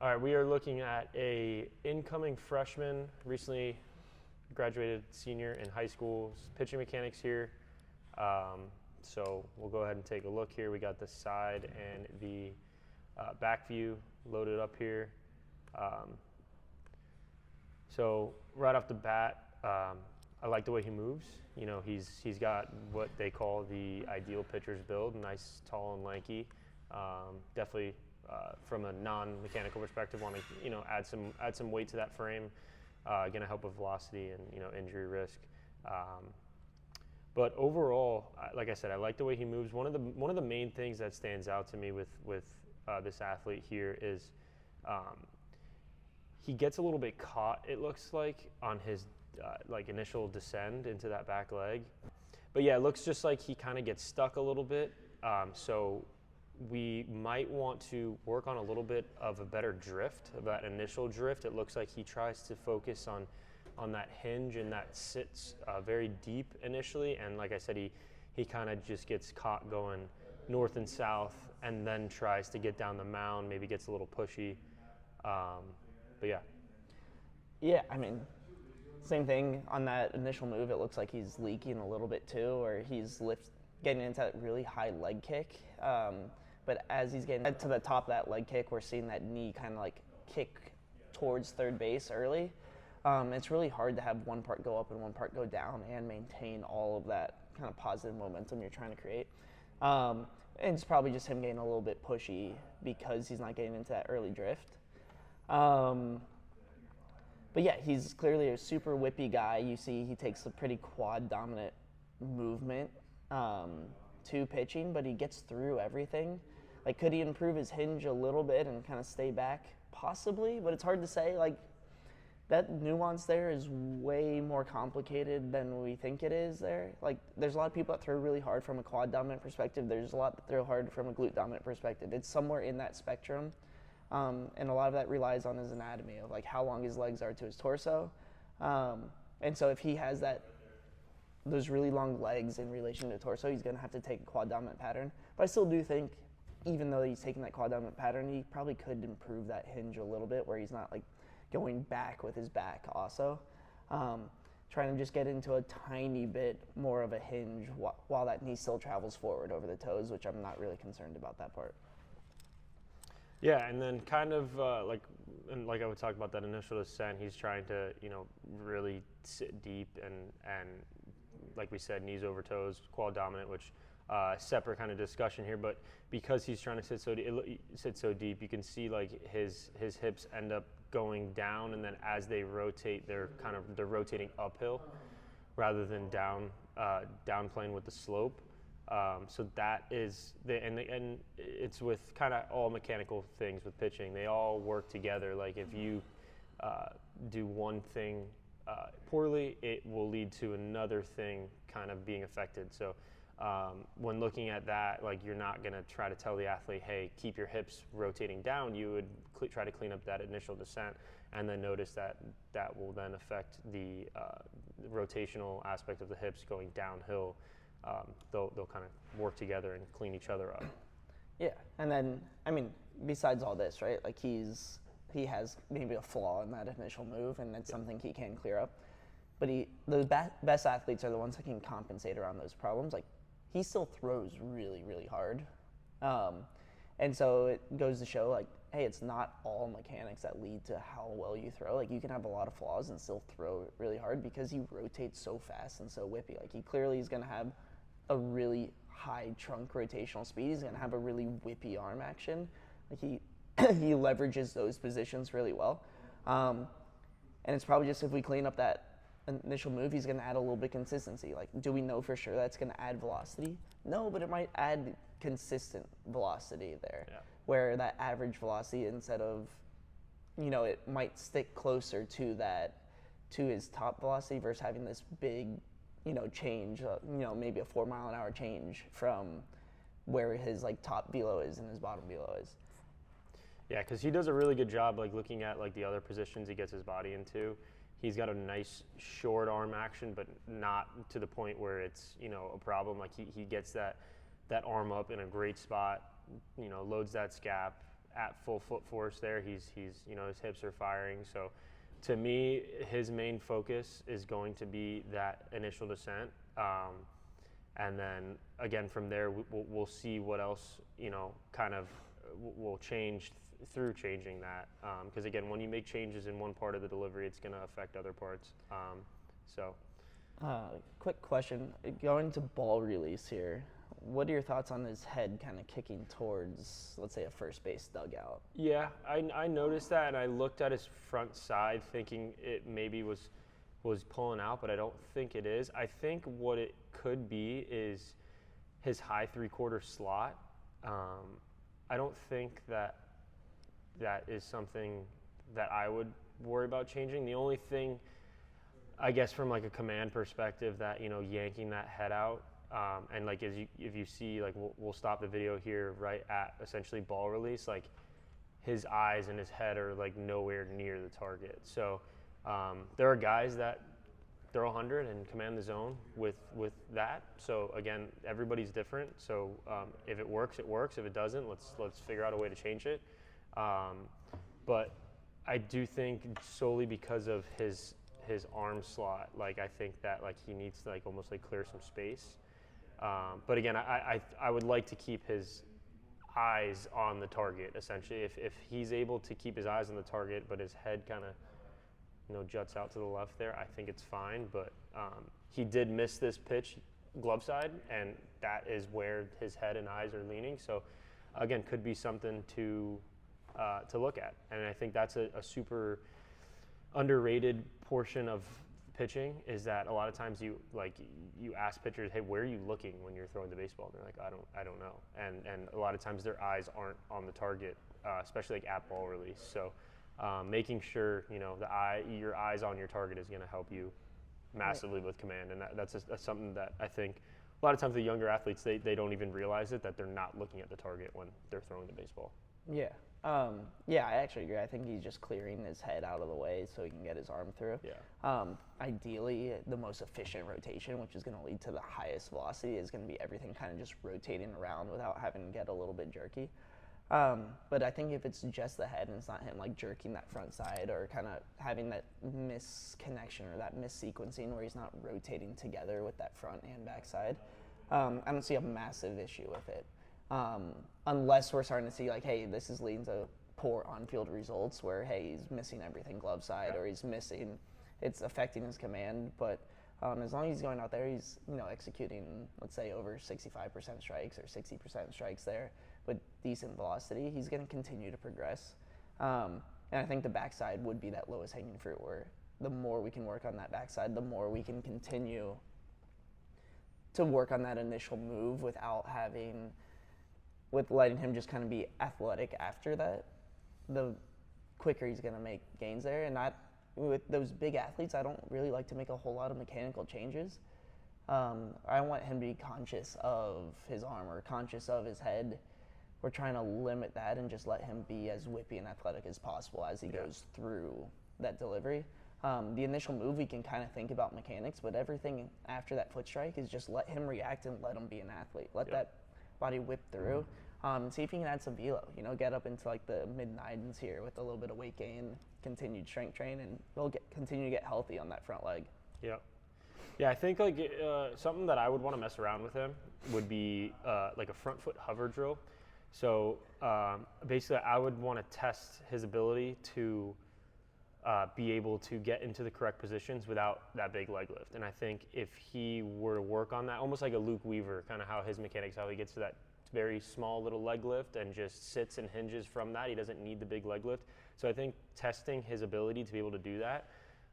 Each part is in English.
All right, we are looking at a incoming freshman, recently graduated senior in high school, pitching mechanics here. So we'll go ahead and take a look here. We got the side and the back view loaded up here. So right off the bat, I like the way he moves. You know, he's got what they call the ideal pitcher's build, nice, tall, and lanky. Definitely. From a non-mechanical perspective, want to add some weight to that frame, going to help with velocity and injury risk. But overall, like I said, I like the way he moves. One of the main things that stands out to me with this athlete here is he gets a little bit caught. It looks like on his initial descend into that back leg, but yeah, it looks just like he kind of gets stuck a little bit. So we might want to work on a little bit of a better drift, of that initial drift. It looks like he tries to focus on that hinge, and that sits very deep initially. And like I said, he kind of just gets caught going north and south, and then tries to get down the mound, maybe gets a little pushy. But yeah. Yeah, I mean, same thing on that initial move. It looks like he's leaking a little bit too, or he's getting into that really high leg kick. But as he's getting to the top of that leg kick, we're seeing that knee kind of like kick towards third base early. It's really hard to have one part go up and one part go down and maintain all of that kind of positive momentum you're trying to create. And it's probably just him getting a little bit pushy because he's not getting into that early drift. But yeah, he's clearly a super whippy guy. You see he takes a pretty quad dominant movement to pitching, but he gets through everything. Like, could he improve his hinge a little bit and kind of stay back? Possibly, but it's hard to say. Like, that nuance there is way more complicated than we think it is there. Like, there's a lot of people that throw really hard from a quad dominant perspective. There's a lot that throw hard from a glute dominant perspective. It's somewhere in that spectrum. And a lot of that relies on his anatomy of like how long his legs are to his torso. And so if he has those really long legs in relation to torso, he's going to have to take a quad dominant pattern. But I still do think, even though he's taking that quad dominant pattern, he probably could improve that hinge a little bit where he's not like going back with his back also. Trying to just get into a tiny bit more of a hinge while that knee still travels forward over the toes, which I'm not really concerned about that part. Yeah, and then kind of like I would talk about that initial descent, he's trying to really sit deep and like we said, knees over toes, quad dominant, which separate kind of discussion here. But because he's trying to sit so deep, you can see like his hips end up going down, and then as they rotate, they're rotating uphill rather than down plane with the slope. So that is and it's with kind of all mechanical things with pitching. They all work together. Like if you do one thing poorly, it will lead to another thing kind of being affected. So when looking at that, like you're not going to try to tell the athlete, hey, keep your hips rotating down. You would try to clean up that initial descent, and then notice that will then affect the rotational aspect of the hips going downhill. They'll kind of work together and clean each other up. Yeah, and then, I mean, besides all this, right, like he has maybe a flaw in that initial move, and it's something he can clear up. But the best athletes are the ones that can compensate around those problems. Like, he still throws really, really hard. And so it goes to show, like, hey, it's not all mechanics that lead to how well you throw. Like, you can have a lot of flaws and still throw really hard because he rotates so fast and so whippy. Like, he clearly is going to have a really high trunk rotational speed. He's going to have a really whippy arm action. Like, he leverages those positions really well. And it's probably just if we clean up that initial move, he's going to add a little bit of consistency. Like, do we know for sure that's going to add velocity? No, but it might add consistent velocity there, where that average velocity, instead of, it might stick closer to his top velocity versus having this big, change, maybe a 4 mile an hour change from where his like top velo is and his bottom velo is. Yeah, because he does a really good job like looking at like the other positions he gets his body into. He's got a nice short arm action, but not to the point where it's a problem. Like he gets that arm up in a great spot, loads that scap, at full foot force there. He's you know, his hips are firing. So to me, his main focus is going to be that initial descent. And then again, from there, we'll see what else, you know, kind of will change through changing that. Because again, when you make changes in one part of the delivery, it's going to affect other parts. Quick question, going to ball release here, what are your thoughts on his head kind of kicking towards, let's say, a first base dugout? Yeah, I noticed that, and I looked at his front side thinking it maybe was pulling out, but I don't think it is. I think what it could be is his high 3/4 slot. I don't think that is something that I would worry about changing. The only thing, I guess, from like a command perspective, that, you know, yanking that head out, and like if you see, like we'll stop the video here right at essentially ball release, like his eyes and his head are like nowhere near the target. So there are guys that throw 100 and command the zone with that. So again, everybody's different. So if it works, it works. If it doesn't, let's figure out a way to change it. But I do think solely because of his arm slot, like I think that like he needs to like almost like clear some space. But again, I would like to keep his eyes on the target essentially. If he's able to keep his eyes on the target, but his head kind of, you know, juts out to the left there, I think it's fine. But he did miss this pitch glove side, and that is where his head and eyes are leaning. So again, could be something to look at. And I think that's a super underrated portion of pitching, is that a lot of times you ask pitchers, hey, where are you looking when you're throwing the baseball? And they're like, I don't know. And a lot of times their eyes aren't on the target, especially like at ball release. So making sure, you know, your eyes on your target is going to help you massively with command. And that's something that I think a lot of times the younger athletes, they don't even realize it, that they're not looking at the target when they're throwing the baseball. Yeah. Yeah, I actually agree. I think he's just clearing his head out of the way so he can get his arm through. Yeah. Ideally, the most efficient rotation, which is going to lead to the highest velocity, is going to be everything kind of just rotating around without having to get a little bit jerky. But I think if it's just the head and it's not him like jerking that front side or kind of having that misconnection or that missequencing where he's not rotating together with that front and back side, I don't see a massive issue with it. Unless we're starting to see like, hey, this is leading to poor on-field results where, hey, he's missing everything glove side, or it's affecting his command. But as long as he's going out there, he's, you know, executing, let's say, over 65% strikes or 60% strikes there with decent velocity, he's going to continue to progress. And I think the backside would be that lowest hanging fruit, where the more we can work on that backside, the more we can continue to work on that initial move with letting him just kind of be athletic after that, the quicker he's going to make gains there. And with those big athletes, I don't really like to make a whole lot of mechanical changes. I want him to be conscious of his arm or conscious of his head. We're trying to limit that and just let him be as whippy and athletic as possible as he goes through that delivery. The initial move, we can kind of think about mechanics, but everything after that foot strike is just let him react and let him be an athlete. Let that body whip through. See if you can add some velo, you know, get up into like the mid-90s here with a little bit of weight gain, continued strength train, and he'll continue to get healthy on that front leg. Yeah. Yeah, I think like something that I would want to mess around with him would be like a front foot hover drill. So basically I would want to test his ability to be able to get into the correct positions without that big leg lift. And I think if he were to work on that, almost like a Luke Weaver, kind of how his mechanics, how he gets to that very small little leg lift and just sits and hinges from that. He doesn't need the big leg lift. So I think testing his ability to be able to do that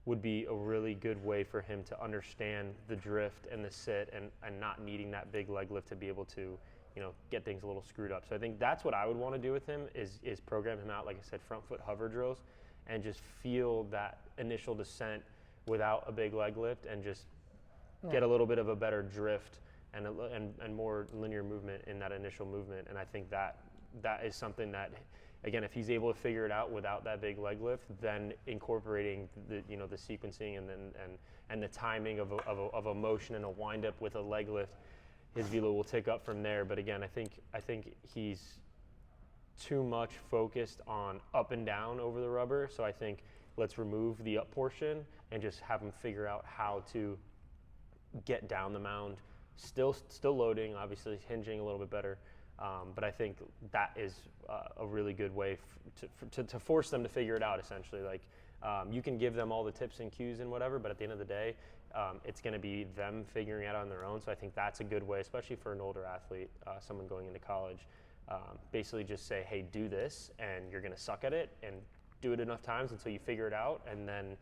would be a really good way for him to understand the drift and the sit and not needing that big leg lift to be able to, you know, get things a little screwed up. So I think that's what I would want to do with him is program him out, like I said, front foot hover drills, and just feel that initial descent without a big leg lift and just get a little bit of a better drift and more linear movement in that initial movement. And I think that is something that, again, if he's able to figure it out without that big leg lift, then incorporating the sequencing and the timing of a motion and a wind up with a leg lift, his velo will tick up from there. But again, I think he's too much focused on up and down over the rubber. So I think let's remove the up portion and just have them figure out how to get down the mound, still loading, obviously hinging a little bit better. But I think that is a really good way to force them to figure it out, essentially. Like, you can give them all the tips and cues and whatever, but at the end of the day, it's going to be them figuring it out on their own. So I think that's a good way, especially for an older athlete, someone going into college. Basically just say, hey, do this, and you're going to suck at it, and do it enough times until you figure it out, and then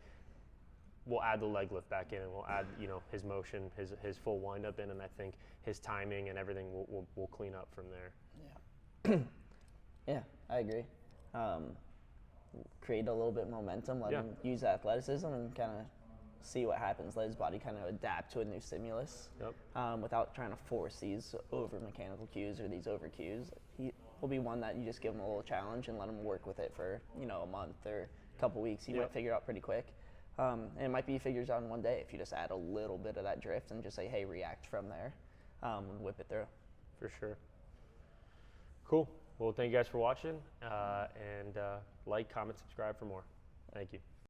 we'll add the leg lift back in, and we'll add, his motion, his full windup in, and I think his timing and everything will clean up from there. Yeah. Yeah, I agree. Create a little bit of momentum, let him use athleticism, and kind of see what happens. Let his body kind of adapt to a new stimulus. Yep. Without trying to force these over mechanical cues or these over cues. He will be one that you just give him a little challenge and let him work with it for a month or a couple weeks. He might figure it out pretty quick. And it might be he figures out in one day if you just add a little bit of that drift and just say, hey, react from there, and whip it through. For sure. Cool. Well, thank you guys for watching, and like, comment, subscribe for more. Thank you.